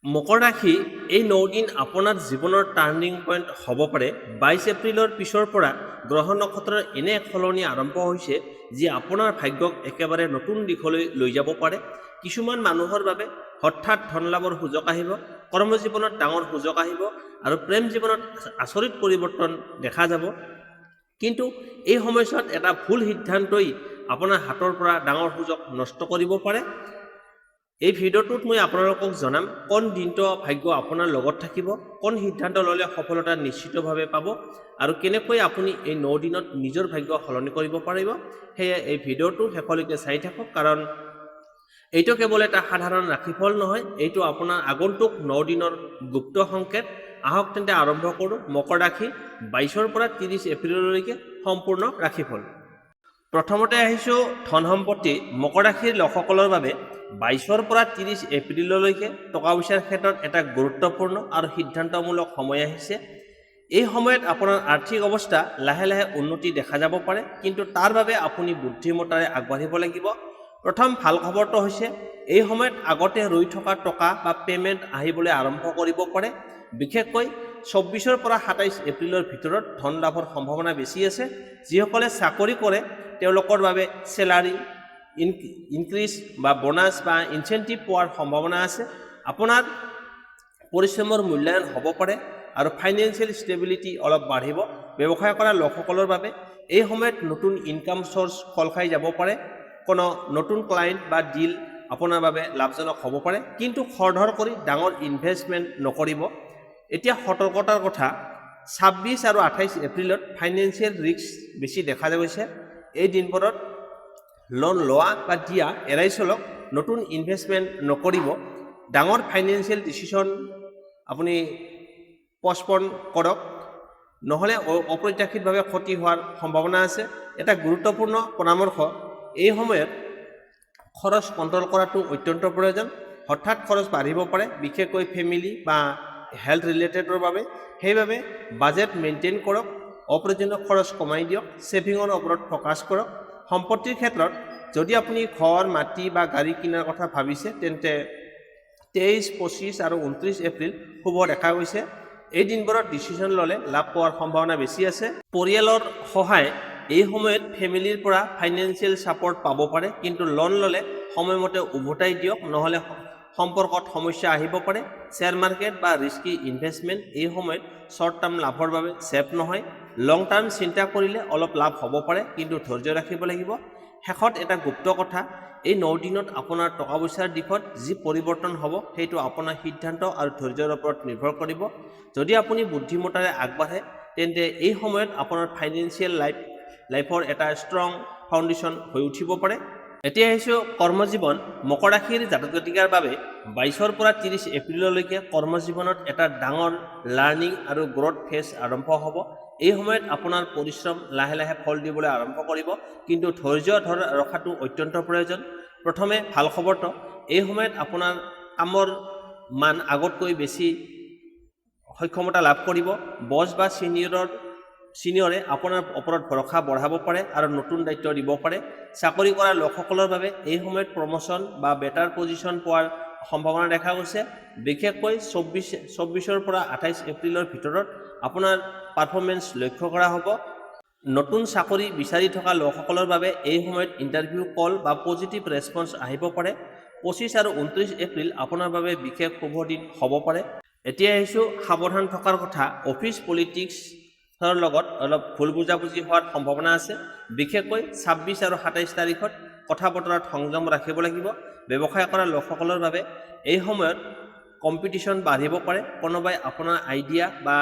মকৰ ৰাশি এই 9 দিন আপোনাৰ জীৱনৰ টাৰ্ণিং পইণ্ট হ'ব পাৰে। 22 এপ্ৰিলৰ পিছৰ পৰা গ্ৰহ নক্ষত্ৰৰ এনে এক সলনি আৰম্ভ হৈছে যি আপোনাৰ ভাগ্যক একেবাৰে নতুন দিশলৈ লৈ যাব পাৰে। কিছুমান মানুহৰ বাবে হঠাৎ ধন লাভৰ সুযোগ আহিব, কৰ্মজীৱনত ডাঙৰ সুযোগ আহিব আৰু প্ৰেম জীৱনত আচৰিত পৰিৱৰ্তন দেখা যাব। কিন্তু এই সময়ছোৱাত এটা ভুল সিদ্ধান্তই আপোনাৰ হাতৰ পৰা ডাঙৰ সুযোগ নষ্ট কৰিব পাৰে। এই ভিডিঅ'টোত মই আপোনালোকক জনাম কোন দিনটো ভাগ্য আপোনাৰ লগত থাকিব, কোন সিদ্ধান্ত ল'লে সফলতা নিশ্চিতভাৱে পাব আৰু কেনেকৈ আপুনি এই 9 দিনত নিজৰ ভাগ্য সলনি কৰিব পাৰিব। সেয়ে এই ভিডিঅ'টো শেষলৈকে চাই থাকক, কাৰণ এইটো কেৱল এটা সাধাৰণ ৰাশিফল নহয়, এইটো আপোনাৰ আগন্তুক 9 দিনৰ গুপ্ত সংকেত। আহক তেন্তে আৰম্ভ কৰোঁ মকৰ ৰাশি 22ৰ পৰা 30 এপ্ৰিললৈকে সম্পূৰ্ণ ৰাশিফল। প্ৰথমতে আহিছোঁ ধন সম্পত্তি। মকৰ ৰাশিৰ লোকসকলৰ বাবে 22ৰ পৰা 30 এপ্ৰিললৈকে টকা পইচাৰ ক্ষেত্ৰত এটা গুৰুত্বপূৰ্ণ আৰু সিদ্ধান্তমূলক সময় আহিছে। এই সময়ত আপোনাৰ আৰ্থিক অৱস্থা লাহে লাহে উন্নতি দেখা যাব পাৰে, কিন্তু তাৰ বাবে আপুনি বুদ্ধিমত্তাৰে আগবাঢ়িব লাগিব। প্ৰথম ভাল খবৰটো হৈছে এই সময়ত আগতে ৰৈ থকা টকা বা পে'মেণ্ট আহিবলৈ আৰম্ভ কৰিব পাৰে। বিশেষকৈ 24ৰ পৰা 27 এপ্ৰিলৰ ভিতৰত ধন লাভৰ সম্ভাৱনা বেছি আছে। যিসকলে চাকৰি কৰে তেওঁলোকৰ বাবে চেলাৰী ইনক্ৰিজ বা বোনাছ বা ইনচেণ্টিভ পোৱাৰ সম্ভাৱনা আছে। আপোনাৰ পৰিশ্ৰমৰ মূল্যায়ন হ'ব পাৰে আৰু ফাইনেন্সিয়েল ষ্টেবিলিটি অলপ বাঢ়িব। ব্যৱসায় কৰা লোকসকলৰ বাবে এই সময়ত নতুন ইনকাম চ'ৰ্চ খোল খাই যাব পাৰে। কোনো নতুন ক্লায়েণ্ট বা ডিল আপোনাৰ বাবে লাভজনক হ'ব পাৰে, কিন্তু খৰধৰ কৰি ডাঙৰ ইনভেষ্টমেণ্ট নকৰিব। এতিয়া সতৰ্কতাৰ কথা, 26 আৰু 28 এপ্ৰিলত ফাইনেন্সিয়েল ৰিস্ক বেছি দেখা গৈছে। এই দিনবোৰত লোন লোৱা বা দিয়া এৰাই চলক, নতুন ইনভেষ্টমেণ্ট নকৰিব। ডাঙৰ ফাইনেন্সিয়েল ডিচিশ্যন আপুনি পষ্টপন কৰক, নহ'লে অপ্ৰত্যাশিতভাৱে ক্ষতি হোৱাৰ সম্ভাৱনা আছে। এটা গুৰুত্বপূৰ্ণ পৰামৰ্শ, এই সময়ত খৰচ কণ্ট্ৰল কৰাটো অত্যন্ত প্ৰয়োজন। হঠাৎ খৰচ বাঢ়িব পাৰে, বিশেষকৈ ফেমিলি বা হেল্থ ৰিলেটেডৰ বাবে। সেইবাবে বাজেট মেইনটেইন কৰক, অপ্ৰয়োজনীয় খৰচ কমাই দিয়ক, ছেভিঙৰ ওপৰত ফ'কাছ কৰক। সম্পত্তিৰ ক্ষেত্ৰত যদি আপুনি ঘৰ, মাটি বা গাড়ী কিনাৰ কথা ভাবিছে, তেন্তে 23, 25 আৰু 29 এপ্ৰিল শুভ দেখা গৈছে। এই দিনবোৰত ডিচিশ্যন ল'লে লাভ পোৱাৰ সম্ভাৱনা বেছি আছে। পৰিয়ালৰ সহায় এই সময়ত ফেমিলিৰ পৰা ফাইনেন্সিয়েল ছাপৰ্ট পাব পাৰে, কিন্তু লোন ল'লে সময়মতে উভতাই দিয়ক, নহ'লে সম্পৰ্কত সমস্যা আহিব পাৰে। শ্বেয়াৰ মাৰ্কেট বা ৰিস্কি ইনভেষ্টমেণ্ট এই সময়ত শ্বৰ্ট টাৰ্ম লাভৰ বাবে ছেফ নহয়। লং টাৰ্ম চিন্তা কৰিলে অলপ লাভ হ'ব পাৰে, কিন্তু ধৈৰ্য ৰাখিব লাগিব। শেষত এটা গুপ্ত কথা, এই 9 দিনত আপোনাৰ টকা পইচাৰ দিশত যি পৰিৱৰ্তন হ'ব সেইটো আপোনাৰ সিদ্ধান্ত আৰু ধৈৰ্যৰ ওপৰত নিৰ্ভৰ কৰিব। যদি আপুনি বুদ্ধিমত্তাৰে আগবাঢ়ে, তেন্তে এই সময়ত আপোনাৰ ফাইনেন্সিয়েল লাইফৰ এটা ষ্ট্ৰং ফাউণ্ডেশ্যন হৈ উঠিব পাৰে। এতিয়া আহিছোঁ কৰ্মজীৱন। মকৰ ৰাশিৰ জাতক জাতিকাৰ বাবে 22ৰ পৰা 30 এপ্ৰিললৈকে কৰ্মজীৱনত এটা ডাঙৰ লাৰ্ণিং আৰু গ্ৰ'থ ফেজ আৰম্ভ হ'ব। এই সময়ত আপোনাৰ পৰিশ্ৰম লাহে লাহে ফল দিবলৈ আৰম্ভ কৰিব, কিন্তু ধৈৰ্য ৰখাটো অত্যন্ত প্ৰয়োজন। প্ৰথমে ভাল খবৰটো, এই সময়ত আপোনাৰ কামৰ মান আগতকৈ বেছি সক্ষমতা লাভ কৰিব। বছ বা ছিনিয়ৰে আপোনাৰ ওপৰত ভৰসা বঢ়াব পাৰে আৰু নতুন দায়িত্ব দিব পাৰে। চাকৰি কৰা লোকসকলৰ বাবে এই সময়ত প্ৰমোশ্যন বা বেটাৰ পজিশ্যন পোৱাৰ সম্ভাৱনা দেখা গৈছে। বিশেষকৈ 24ৰ পৰা 28 এপ্ৰিলৰ ভিতৰত আপোনাৰ পাৰফৰ্মেঞ্চ লক্ষ্য কৰা হ'ব। নতুন চাকৰি বিচাৰি থকা লোকসকলৰ বাবে এই সময়ত ইণ্টাৰভিউ কল বা পজিটিভ ৰেছপন্স আহিব পাৰে। 25 আৰু 29 এপ্ৰিল আপোনাৰ বাবে বিশেষ শুভ দিন হ'ব পাৰে। এতিয়া আহিছোঁ সাৱধান থকাৰ কথা। অফিচ পলিটিক্সৰ লগত অলপ ভুল বুজাবুজি হোৱাৰ সম্ভাৱনা আছে। বিশেষকৈ 26 আৰু 27 তাৰিখত কথা বতৰাত সংযম ৰাখিব লাগিব। ব্যৱসায় কৰা লোকসকলৰ বাবে এই সময়ত কম্পিটিশ্যন বাঢ়িব পাৰে। কোনোবাই আপোনাৰ আইডিয়া বা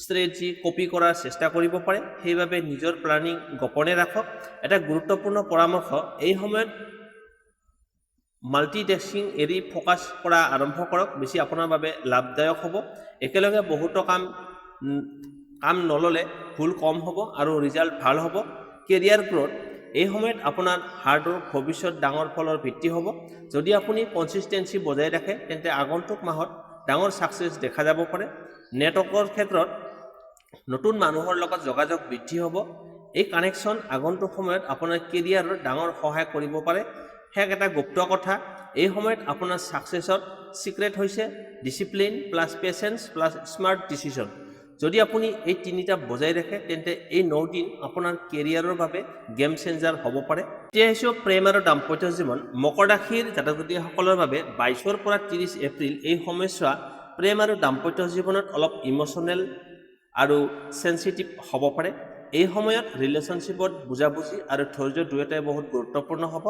ষ্ট্ৰেটেজি কপি কৰাৰ চেষ্টা কৰিব পাৰে, সেইবাবে নিজৰ প্লানিং গোপনে ৰাখক। এটা গুৰুত্বপূৰ্ণ পৰামৰ্শ, এই সময়ত মাল্টিটাস্কিং এৰি ফ'কাছ কৰা আৰম্ভ কৰক, বেছি আপোনাৰ বাবে লাভদায়ক হ'ব। একেলগে বহুতো কাম নল'লে ভুল কম হ'ব আৰু ৰিজাল্ট ভাল হ'ব। কেৰিয়াৰ গ্ৰ'থ, এই সময়ত আপোনাৰ হাৰ্ডৱৰ্ক ভৱিষ্যত ডাঙৰ ফলৰ ভিত্তি হ'ব। যদি আপুনি কনচিষ্টেঞ্চি বজাই ৰাখে, তেন্তে আগন্তুক মাহত ডাঙৰ ছাকচেছ দেখা যাব পাৰে। নেটৱৰ্কৰ ক্ষেত্ৰত নতুন মানুহৰ লগত যোগাযোগ বৃদ্ধি হ'ব। এই কানেকশ্যন আগন্তুক সময়ত আপোনাৰ কেৰিয়াৰত ডাঙৰ সহায় কৰিব পাৰে। শেষ এটা গুপ্ত কথা, এই সময়ত আপোনাৰ ছাকচেছৰ সিক্ৰেট হৈছে discipline plus patience plus smart decision. যদি আপুনি এই তিনিটা বজাই ৰাখে তেন্তে এই 9 দিন আপোনাৰ কেৰিয়াৰৰ বাবে গেম চেঞ্জাৰ হ'ব পাৰে। এতিয়া আহিছোঁ প্ৰেম আৰু দাম্পত্য জীৱন। মকৰ ৰাশিৰ জাতক জাতিসকলৰ বাবে 22 পৰা 30 এপ্ৰিল এই সময়ছোৱা প্ৰেম আৰু দাম্পত্য জীৱনত অলপ ইমোশ্যনেল আৰু সেন্সিটিভ হ'ব পাৰে। এই সময়ত ৰিলেশ্যনশ্বিপত বুজাবুজি আৰু ধৈৰ্য দুয়োটাই বহুত গুৰুত্বপূৰ্ণ হ'ব।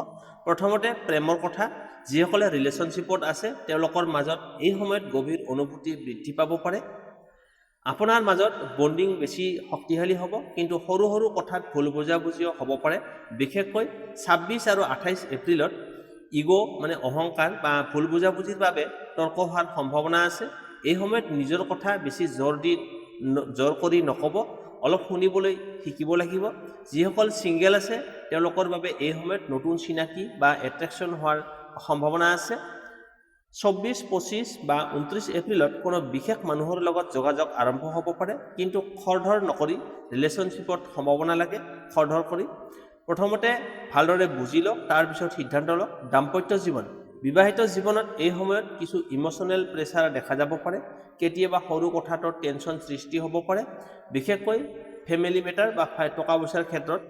প্ৰথমতে প্ৰেমৰ কথা, যিসকলে ৰিলেশ্যনশ্বিপত আছে তেওঁলোকৰ মাজত এই সময়ত গভীৰ অনুভূতি বৃদ্ধি পাব পাৰে। আপোনাৰ মাজত বন্ডিং বেছি শক্তিশালী হ'ব, কিন্তু সৰু সৰু কথাত ভুল বুজাবুজিও হ'ব পাৰে। বিশেষকৈ 26 আৰু 28 এপ্ৰিলত ইগো মানে অহংকাৰ বা ভুল বুজাবুজিৰ বাবে তৰ্ক হোৱাৰ সম্ভাৱনা আছে। এই সময়ত নিজৰ কথা বেছি জোৰ কৰি নক'ব, অলপ শুনিবলৈ শিকিব লাগিব। যিসকল ছিংগেল আছে তেওঁলোকৰ বাবে এই সময়ত নতুন চিনাকি বা এট্ৰেকশ্যন হোৱাৰ সম্ভাৱনা আছে। 24, 25 বা 29 এপ্ৰিলত কোনো বিশেষ মানুহৰ লগত যোগাযোগ আৰম্ভ হ'ব পাৰে, কিন্তু খৰধৰ নকৰি ৰিলেশ্যনশ্বিপত সোমাব নালাগে। খৰধৰ কৰি প্ৰথমতে ভালদৰে বুজি লওক, তাৰপিছত সিদ্ধান্ত লওক। দাম্পত্য জীৱন, বিবাহিত জীৱনত এই সময়ত কিছু ইমোশ্যনেল প্ৰেছাৰ দেখা যাব পাৰে। কেতিয়াবা সৰু কথাটোৰ টেনশ্যন সৃষ্টি হ'ব পাৰে, বিশেষকৈ ফেমিলি মেটাৰ বা টকা পইচাৰ ক্ষেত্ৰত।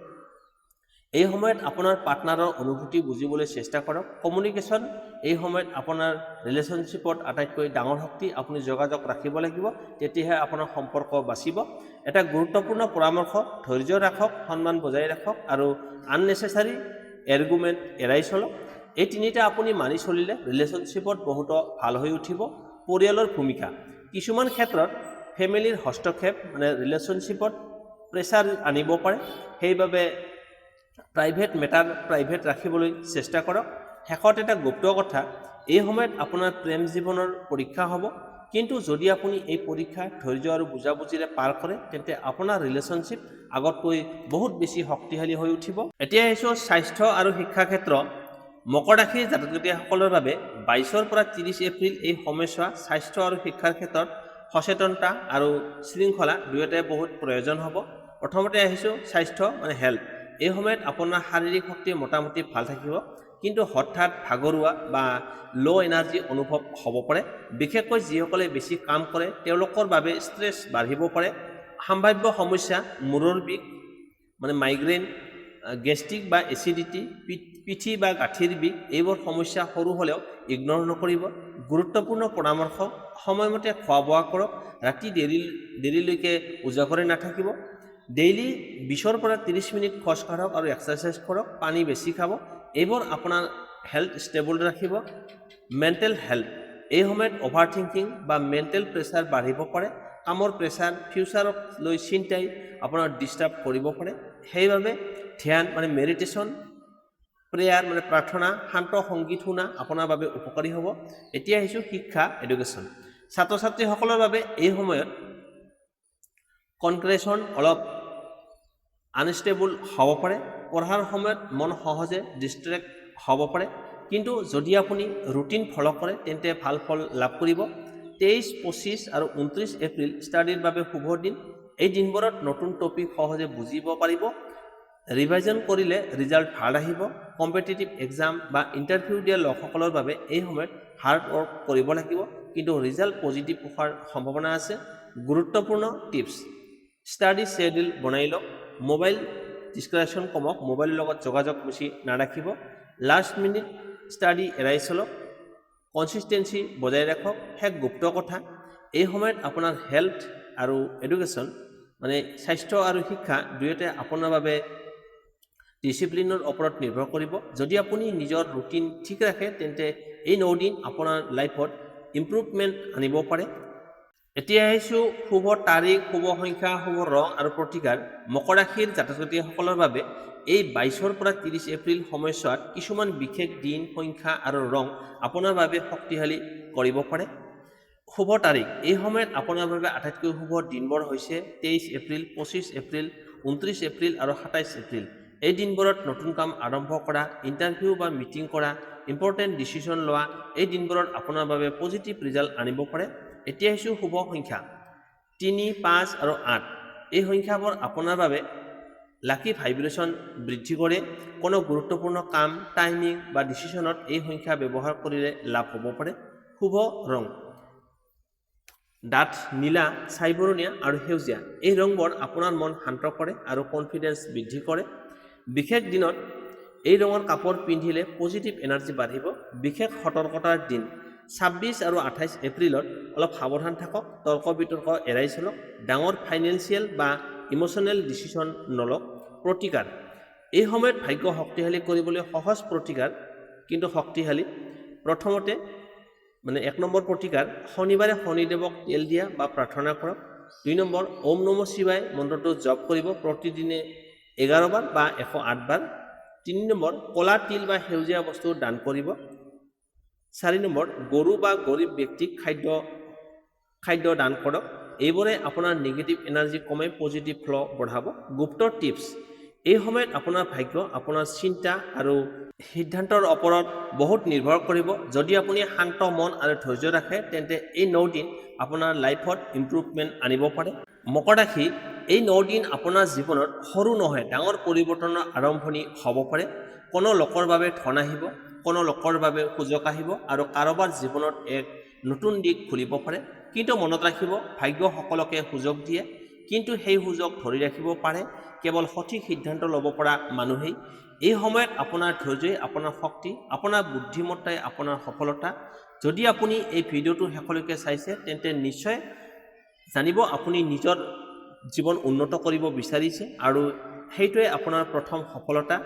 এই সময়ত আপোনাৰ পাৰ্টনাৰৰ অনুভূতি বুজিবলৈ চেষ্টা কৰক। কমিউনিকেশ্যন, এই সময়ত আপোনাৰ ৰিলেশ্যনশ্বিপত আটাইতকৈ ডাঙৰ শক্তি। আপুনি যোগাযোগ ৰাখিব লাগিব, তেতিয়াহে আপোনাৰ সম্পৰ্ক বাচিব। এটা গুৰুত্বপূৰ্ণ পৰামৰ্শ, ধৈৰ্য ৰাখক, সন্মান বজাই ৰাখক আৰু আননেচেচাৰী এৰ্গুমেণ্ট এৰাই চলক। এই তিনিটা আপুনি মানি চলিলে ৰিলেশ্যনশ্বিপত বহুতো ভাল হৈ উঠিব। পৰিয়ালৰ ভূমিকা, কিছুমান ক্ষেত্ৰত ফেমিলিৰ হস্তক্ষেপ মানে ৰিলেশ্যনশ্বিপত প্ৰেছাৰ আনিব পাৰে, সেইবাবে প্ৰাইভেট মেটাৰ প্ৰাইভেট ৰাখিবলৈ চেষ্টা কৰক। শেষত এটা গুপ্ত কথা, এই সময়ত আপোনাৰ প্ৰেম জীৱনৰ পৰীক্ষা হ'ব, কিন্তু যদি আপুনি এই পৰীক্ষা ধৈৰ্য আৰু বুজাবুজিৰে পাৰ কৰে তেন্তে আপোনাৰ ৰিলেশ্যনশ্বিপ আগতকৈ বহুত বেছি শক্তিশালী হৈ উঠিব। এতিয়া আহিছোঁ স্বাস্থ্য আৰু শিক্ষা ক্ষেত্ৰ। মকৰ ৰাশিৰ জাতক জাতিসকলৰ বাবে 22 পৰা 30 এপ্ৰিল এই সময়ছোৱা স্বাস্থ্য আৰু শিক্ষাৰ ক্ষেত্ৰত সচেতনতা আৰু শৃংখলা দুয়োটাই বহুত প্ৰয়োজন হ'ব। প্ৰথমতে আহিছোঁ স্বাস্থ্য মানে হেল্থ। এই সময়ত আপোনাৰ শাৰীৰিক শক্তি মোটামুটি ভাল থাকিব, কিন্তু হঠাৎ ভাগৰুৱা বা ল' এনাৰ্জি অনুভৱ হ'ব পাৰে। বিশেষকৈ যিসকলে বেছি কাম কৰে তেওঁলোকৰ বাবে ষ্ট্ৰেছ বাঢ়িব পাৰে। সম্ভাৱ্য সমস্যা, মূৰৰ বিষ মানে মাইগ্ৰেইন, গেষ্ট্ৰিক বা এচিডিটি, পিঠি বা গাঁঠিৰ বিষ, এইবোৰ সমস্যা সৰু হ'লেও ইগন'ৰ নকৰিব। গুৰুত্বপূৰ্ণ পৰামৰ্শ, সময়মতে খোৱা বোৱা কৰক, ৰাতি দেৰিলৈকে উজাগৰে নাথাকিব। ডেইলি 20 পৰা 30 মিনিট খোজ কাঢ়ক আৰু এক্সাৰচাইজ কৰক, পানী বেছি খাব। এইবোৰ আপোনাৰ হেল্থ ষ্টেবল ৰাখিব। মেণ্টেল হেল্থ, এই সময়ত অভাৰ থিংকিং বা মেণ্টেল প্ৰেছাৰ বাঢ়িব পাৰে। কামৰ প্ৰেছাৰ, ফিউচাৰক লৈ চিন্তাই আপোনাৰ ডিষ্টাৰ্ব কৰিব পাৰে। সেইবাবে ধ্যান মানে মেডিটেশ্যন, প্ৰেয়াৰ মানে প্ৰাৰ্থনা, শান্ত সংগীত শুনা আপোনাৰ বাবে উপকাৰী হ'ব। এতিয়া আহিছোঁ শিক্ষা, এডুকেশ্যন। ছাত্ৰ ছাত্ৰীসকলৰ বাবে এই সময়ত কনক্ৰেশ্যন অলপ আনষ্টেবল হ'ব পাৰে। পঢ়াৰ সময়ত মন সহজে ডিষ্ট্ৰেক্ট হ'ব পাৰে, কিন্তু যদি আপুনি ৰুটিন ফ'ল' কৰে তেন্তে ভাল ফল লাভ কৰিব। 23, 25 আৰু 29 এপ্ৰিল ষ্টাডিৰ বাবে শুভ দিন। এই দিনবোৰত নতুন টপিক সহজে বুজিব পাৰিব। ৰিভাইজন কৰিলে ৰিজাল্ট ভাল আহিব। কম্পিটিটিভ এক্সাম বা ইণ্টাৰভিউ দিয়া লোকসকলৰ বাবে এই সময়ত হাৰ্ড ৱৰ্ক কৰিব লাগিব, কিন্তু ৰিজাল্ট পজিটিভ হোৱাৰ সম্ভাৱনা আছে। গুৰুত্বপূৰ্ণ টিপছ, ষ্টাডি শ্বেডিউল বনাই লওক, মোবাইল ডিষ্ট্ৰেকশ্যন কমক, মোবাইলৰ লগত যোগাযোগ বেছি নাৰাখিব। লাষ্ট মিনিট ষ্টাডি এৰাই চলক, কনচিষ্টেঞ্চি বজাই ৰাখক। শেষ গুপ্ত কথা, এই সময়ত আপোনাৰ হেল্থ আৰু এডুকেশ্যন মানে স্বাস্থ্য আৰু শিক্ষা দুয়োটাই আপোনাৰ বাবে ডিচিপ্লিনৰ ওপৰত নিৰ্ভৰ কৰিব। যদি আপুনি নিজৰ ৰুটিন ঠিক ৰাখে তেন্তে এই 9 দিন আপোনাৰ লাইফত ইম্প্ৰুভমেণ্ট আনিব পাৰে। এতিয়া আহিছোঁ শুভ তাৰিখ, শুভ সংখ্যা, শুভ ৰং আৰু প্ৰতিকাৰ। মকৰ ৰাশিৰ জাতক জাতিসকলৰ বাবে এই 22 পৰা 30 এপ্ৰিল সময়ছোৱাত কিছুমান বিশেষ দিন, সংখ্যা আৰু ৰং আপোনাৰ বাবে শক্তিশালী কৰিব পাৰে। শুভ তাৰিখ, এই সময়ত আপোনাৰ বাবে আটাইতকৈ শুভ দিনবোৰ হৈছে 23 এপ্ৰিল, 25 এপ্ৰিল, 29 এপ্ৰিল আৰু 27 এপ্ৰিল। এই দিনবোৰত নতুন কাম আৰম্ভ কৰা, ইণ্টাৰভিউ বা মিটিং কৰা, ইম্পৰ্টেণ্ট ডিচিশ্যন লোৱা, এই দিনবোৰত আপোনাৰ বাবে পজিটিভ ৰিজাল্ট আনিব পাৰে। এতিয়া আহিছোঁ শুভ সংখ্যা 3, 5 আৰু 8। এই সংখ্যাবোৰ আপোনাৰ বাবে লাকি ভাইব্ৰেশ্যন বৃদ্ধি কৰে। কোনো গুৰুত্বপূৰ্ণ কাম, টাইমিং বা ডিচিশ্যনত এই সংখ্যা ব্যৱহাৰ কৰিলে লাভ হ'ব পাৰে। শুভ ৰং ডাঠ নীলা, ছাইবৰণীয়া আৰু সেউজীয়া। এই ৰংবোৰ আপোনাৰ মন শান্ত কৰে আৰু কনফিডেন্স বৃদ্ধি কৰে। বিশেষ দিনত এই ৰঙৰ কাপোৰ পিন্ধিলে পজিটিভ এনাৰ্জি বাঢ়িব। বিশেষ সতৰ্কতাৰ দিন 26 আৰু 28 এপ্ৰিলত অলপ সাৱধান থাকক, তৰ্ক বিতৰ্ক এৰাই চলক, ডাঙৰ ফাইনেন্সিয়েল বা ইম'চনেল ডিচিশ্যন নলওক। প্ৰতিকাৰ এই সময়ত ভাগ্য শক্তিশালী কৰিবলৈ সহজ প্ৰতিকাৰ কিন্তু শক্তিশালী। প্ৰথমতে 1 নম্বৰ প্ৰতিকাৰ, শনিবাৰে শনিদেৱক তেল দিয়া বা প্ৰাৰ্থনা কৰক। 2 নম্বৰ, ওম নম শিৱায় মন্ত্ৰটো জপ কৰিব প্ৰতিদিনে 11 বাৰ বা 108 বাৰ। 3 নম্বৰ, ক'লা তিল বা সেউজীয়া বস্তু দান কৰিব। 4 নম্বৰ, গৰু বা গৰীব ব্যক্তিক খাদ্য দান কৰক। এইবোৰে আপোনাৰ নিগেটিভ এনাৰ্জি কমাই পজিটিভ ফ্ল' বঢ়াব। গুপ্ত টিপছ এই সময়ত আপোনাৰ ভাগ্য আপোনাৰ চিন্তা আৰু সিদ্ধান্তৰ ওপৰত বহুত নিৰ্ভৰ কৰিব। যদি আপুনি শান্ত মন আৰু ধৈৰ্য ৰাখে তেন্তে এই 9 দিন আপোনাৰ লাইফত ইম্প্ৰুভমেণ্ট আনিব পাৰে। মকৰ ৰাশি এই 9 দিন আপোনাৰ জীৱনত সৰু নহয় ডাঙৰ পৰিৱৰ্তনৰ আৰম্ভণি হ'ব পাৰে। কোনো লোকৰ বাবে ধন আহিব, কোনো লোকৰ বাবে সুযোগ আহিব আৰু কাৰোবাৰ জীৱনত এক নতুন দিশ খুলিব পাৰে। কিন্তু মনত ৰাখিব, ভাগ্য সকলোকে সুযোগ দিয়ে, কিন্তু সেই সুযোগ ধৰি ৰাখিব পাৰে কেৱল সঠিক সিদ্ধান্ত ল'ব পৰা মানুহেই। এই সময়ত আপোনাৰ ধৈৰ্যই আপোনাৰ শক্তি, আপোনাৰ বুদ্ধিমত্তাই আপোনাৰ সফলতা। যদি আপুনি এই ভিডিঅ'টো শেষলৈকে চাইছে তেন্তে নিশ্চয় জানিব আপুনি নিজৰ জীৱন উন্নত কৰিব বিচাৰিছে আৰু সেইটোৱে আপোনাৰ প্ৰথম সফলতা।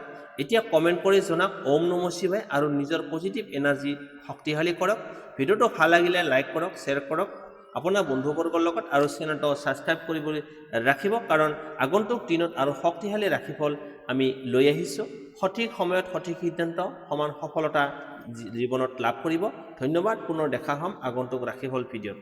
এতিয়া কমেণ্ট কৰি জনাওক ওম নম শিৱায় আৰু নিজৰ পজিটিভ এনাৰ্জি শক্তিশালী কৰক। ভিডিঅ'টো ভাল লাগিলে লাইক কৰক, শ্বেয়াৰ কৰক আপোনাৰ বন্ধুবৰ্গৰ লগত আৰু চেনেলটো ছাবস্ক্ৰাইব কৰিবলৈ ৰাখিব, কাৰণ আগন্তুক দিনত আৰু শক্তিশালী ৰাশিফল আমি লৈ আহিছোঁ। সঠিক সময়ত সঠিক সিদ্ধান্ত সমান সফলতা জীৱনত লাভ কৰিব। ধন্যবাদ। পুনৰ দেখা হ'ম আগন্তুক ৰাশিফল ভিডিঅ'ত।